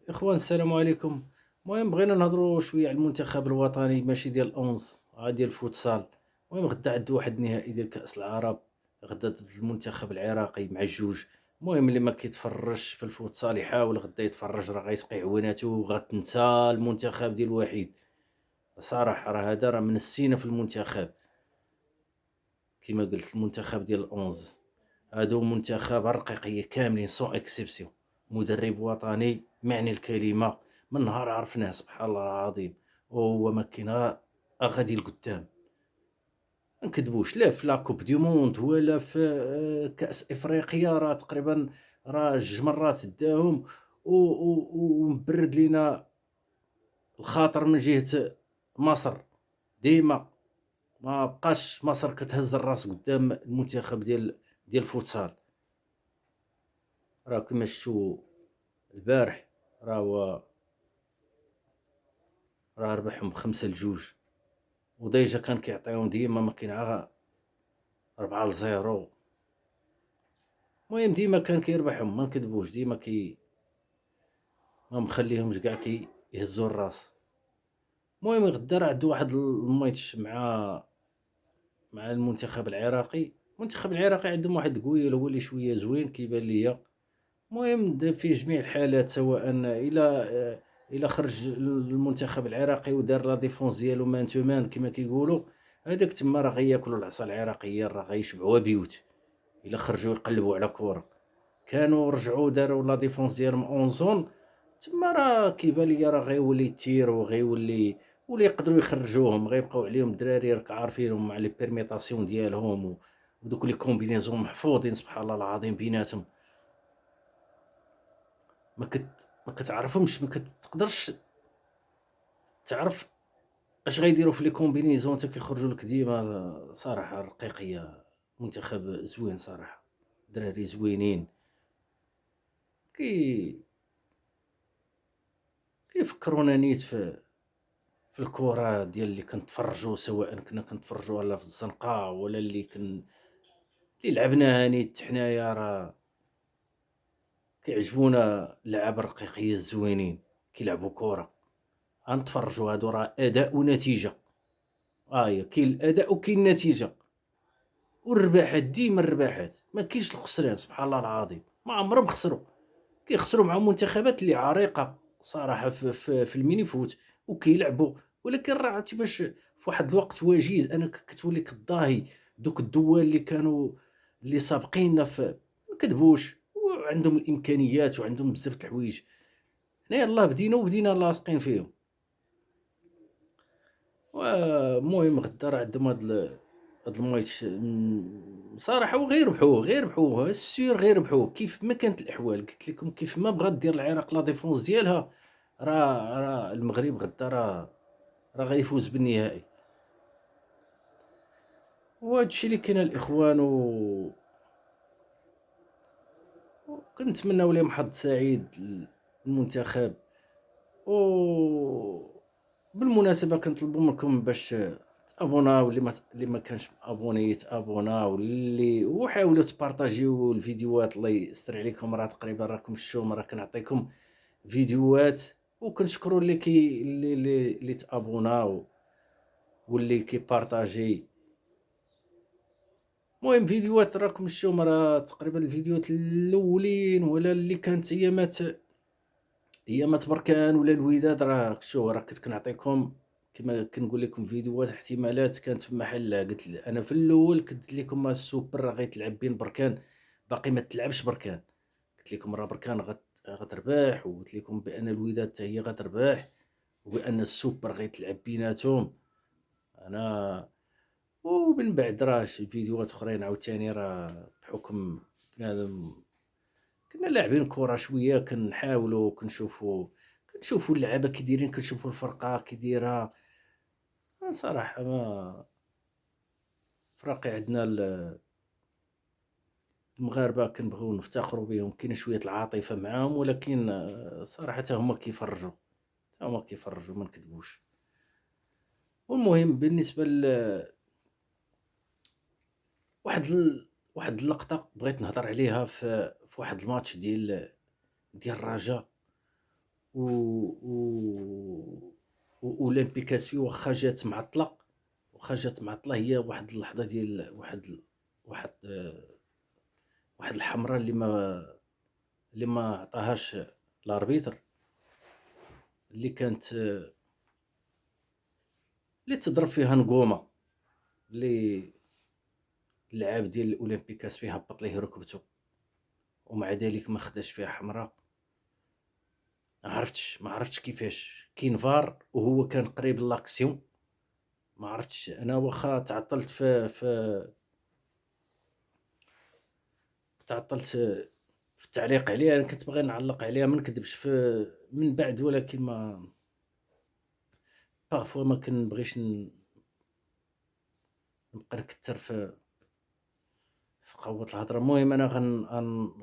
إخوان السلام عليكم. المهم بغينا نهضروا شوية على المنتخب الوطني ماشي ديال الأونز ديال الفوتسال. المهم غدا عندو واحد النهائي ديال كأس العرب، غدا ضد المنتخب العراقي مع الجوج. المهم اللي ما كيتفرجش في الفوتسال يحاول غدا يتفرج، راه غيسقي عويناتو وغتنسى المنتخب ديال الوحيد. صراحة راه هذا راه منسينا في المنتخب، كما قلت المنتخب ديال الأونز هادو منتخب الرقيقية كاملين سون اكسيبسيون. مدرب وطني معني الكلمة، من نهار عرفناه سبحان الله العظيم وهو ما كاين غادي لقدام. ما نكذبوش، لا في لا كوب دي موند ولا في كأس افريقيا، راه تقريبا راه جوج مرات داهم ومبرد لينا الخاطر من جهة مصر. ديما ما بقاش مصر كتهز الراس قدام المنتخب ديال الفوتسال. راه كما شفتوا البارح، راه ربحهم ب5-2، وديجا كان كيعطيهم ديما ما كاين عا 4-0. المهم ديما كان كيربحهم، ما نكذبوش، ديما ما مخليهمش كاع يهزوا الراس. المهم غدا راه عندو واحد الماتش مع المنتخب العراقي. المنتخب العراقي عندهم واحد القويل هو اللي شويه زوين كيبان ليا. المهم في جميع الحالات، سواء الى خرج المنتخب العراقي ودار لا ديفونس ديالو مان تو مان كما كيقولوا، هذاك تما راه غياكلوا العصا العراقيه، راه غيشبعوها بيوت. الا خرجوا يقلبوا على كره، كانوا رجعوا داروا لا ديفونس ديالهم اون زون، تما راه كيبان ليا راه غيولي يتير ولا يقدروا يخرجوهم. غيبقاو عليهم الدراري راك عارفينهم مع لي بيرميطاسيون ديالهم ودوك لي كومبينيزون محفوظين سبحان الله العظيم بيناتهم. ما كتعرفهمش، ما كتقدرش تعرف اش غيديروا في لي كومبينيزون حتى كيخرجوا لك ديما. صراحه رقيقيه، منتخب زوين صراحه، دراري زوينين. كي كيفكرونا نيت في الكره ديال اللي كنتفرجوا، سواء كنا كنتفرجوا لا في الزنقه ولا اللي لعبناها نيت حنايا. راه كيعجبونا اللعاب الرقيقيه الزوينين كيلعبوا كره، غنتفرجوا. هادو راه اداء ونتيجه. هي كاين الاداء وكاين النتيجه، والرباحات ديما الرباحات، ما كاينش الخسران سبحان الله العظيم. ما عمرهم خسروا، كيخسروا مع منتخبات اللي عريقه صراحه في الميني فوت وكيلعبوا. ولكن راه عرفتي باش في واحد الوقت وجيز انا كتولي كضاهي دوك الدول اللي كانوا اللي سابقيننا في، ما كذبوش، وعندهم الامكانيات وعندهم بزاف د الحوايج. حنا يلاه بدينا لاصقين فيهم. المهم غدا راه عندهم هاد الماتش صراحه، وغير ربحوه غير ربحوه السير، غير ربحوه كيف ما كانت الاحوال. قلت لكم كيف ما بغات دير العراق لا ديفونس ديالها، راه المغرب غدا راه غيفوز بالنهائي. وهذا الشيء اللي كاين الاخوان وكنتمناو لهم حظ سعيد المنتخب. و بالمناسبة كنطلبوا منكم باش تابوناو، اللي ما كانش ابوني يتابوناو، اللي وحاولوا تبارطاجيو الفيديوهات. الله يستر عليكم، راه تقريبا راكم الشوم راه كنعطيكم فيديوهات، وكنشكروا اللي تابوناو واللي كيبارطاجي. المهم فيديوهات راكم الشوم، راه تقريبا الفيديوهات الاولين ولا اللي كانت ايامات بركان ولا الوداد، راه شو راه كنت كنعطيكم كما كنقول لكم فيديوهات احتمالات كانت في محلها. قلت انا في الاول كنت لكم السوبر راه غيتلعب بين بركان، باقي ما تلعبش بركان. قلت لكم راه بركان غتربح، وقلت لكم بان الوداد حتى هي غتربح، وبان السوبر غيتلعب بيناتهم. انا ومن بعد راه شي فيديوهات اخرين عاوتاني راه بحكم بنادم كنا لاعبين كرة شوية، كنحاولوا كنشوفوا اللعابة كي دايرين، كنشوفوا الفرقة كي دايرة. صراحة ما فرقي عندنا المغاربة كنبغيو نفتخروا بهم، كاين شوية العاطفة معاهم، ولكن صراحة حتى هما كيفرجوا، ما نكذبوش. والمهم بالنسبة واحد واحد اللقطة بغيت نهضر عليها في واحد الماتش ديال الرجاء و و وأولمبيكاس واخا جات معطلة، هي واحد اللحظة ديال واحد واحد الحمراء اللي ما عطاهاش الاربيتر، اللي كانت اللي تضرب فيها نقومة، اللي اللعاب ديال الأولمبيكاس فيه هبط ليه ركبتو ومع ذلك ما خداش فيها حمراء. ما عرفتش كيفاش كاين فار وهو كان قريب لاكسيون. ما عرفتش انا واخا تعطلت تعطلت في التعليق عليها. انا كنت باغي نعلق عليها ما نكذبش من بعد، ولكن ما بارفوا ما كنبغيش نبقى نكثر في قوة الهضرة. المهم انا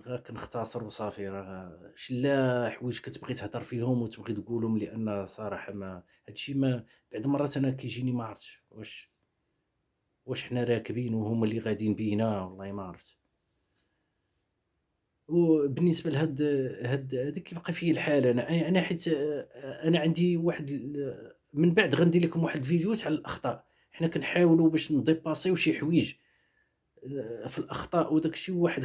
غا كنختصر وصافي. راه شلا حوايج كتبغي تهضر فيهم وتبغي تقولهم، لان صراحة ما هادشي ما بعض المرات انا كيجيني ما عرفتش واش حنا راكبين وهما اللي غاديين بينا، والله ما عرفت. وبالنسبه هاد كيبقى فيه الحال. انا حيت انا عندي واحد من بعد غندير لكم واحد الفيديو على الاخطاء. حنا كنحاولوا باش نديباسيو شي حوايج في الاخطاء وداك الشيء، واحد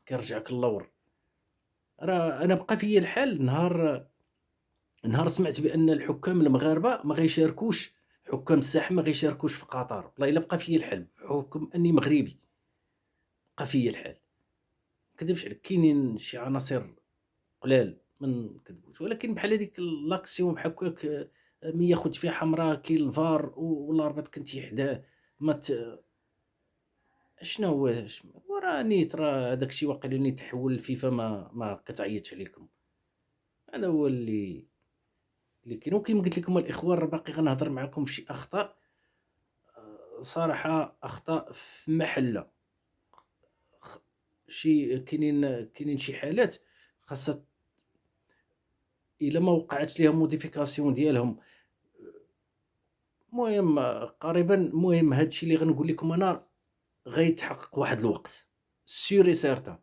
كيرجعك للور. راه انا بقى فيا الحال نهار سمعت بان الحكام المغاربه ما غيشاركوش، حكام الساحه ما غيشاركوش في قطر. والله الا بقى فيا الحال بحكم اني مغربي، بقى فيا الحال. كدبش عليك، كاينين شي عناصر قلال ما نكذبوش، ولكن بحال هذيك لاكسيون بحال هكاك ما ياخذ فيها حمراء، كاين الفار والاربط كنتي حداه. ما شنو هو وراه نيت، راه داك الشيء واقيلا نيت تحول الفيفا ما كتعيطش عليكم. هذا هو اللي كاين. وكيما قلت لكم الاخوان، راه باقي غنهضر معكم في شي اخطاء صراحه، اخطاء في محله. شي كاينين شي حالات خاصها الا ما وقعت ليهم موديفيكاسيون ديالهم. المهم قريبا، المهم هادشي اللي غنقول لكم انا غيتحقق واحد الوقت سيوري سيرتان،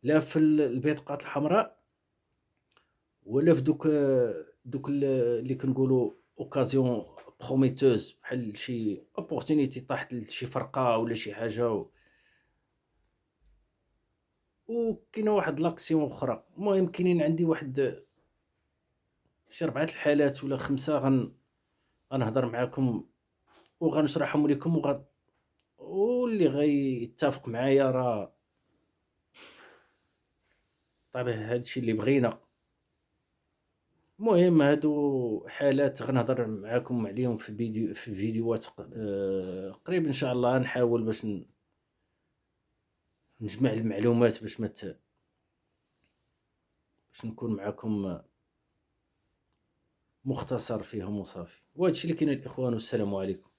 لا في البطاقات الحمراء ولا في دوك اللي كنقولوا اوكازيون بروميتوز، بحال شي اوبورتونيتي طاحت لشي فرقه ولا شي حاجه وكاينه واحد لاكسيون اخرى. المهم كاينين عندي واحد شي 4 الحالات ولا 5 غنهضر معاكم وغنشرحهم لكم، واللي غيتفق معايا راه طبيعي هادشي اللي بغينا. المهم هادو حالات غنهضر معاكم عليهم في فيديوهات قريب ان شاء الله. نحاول باش نجمع المعلومات باش نكون معكم مختصر فيهم وصافي. وهادشي اللي كاين الاخوان، والسلام عليكم.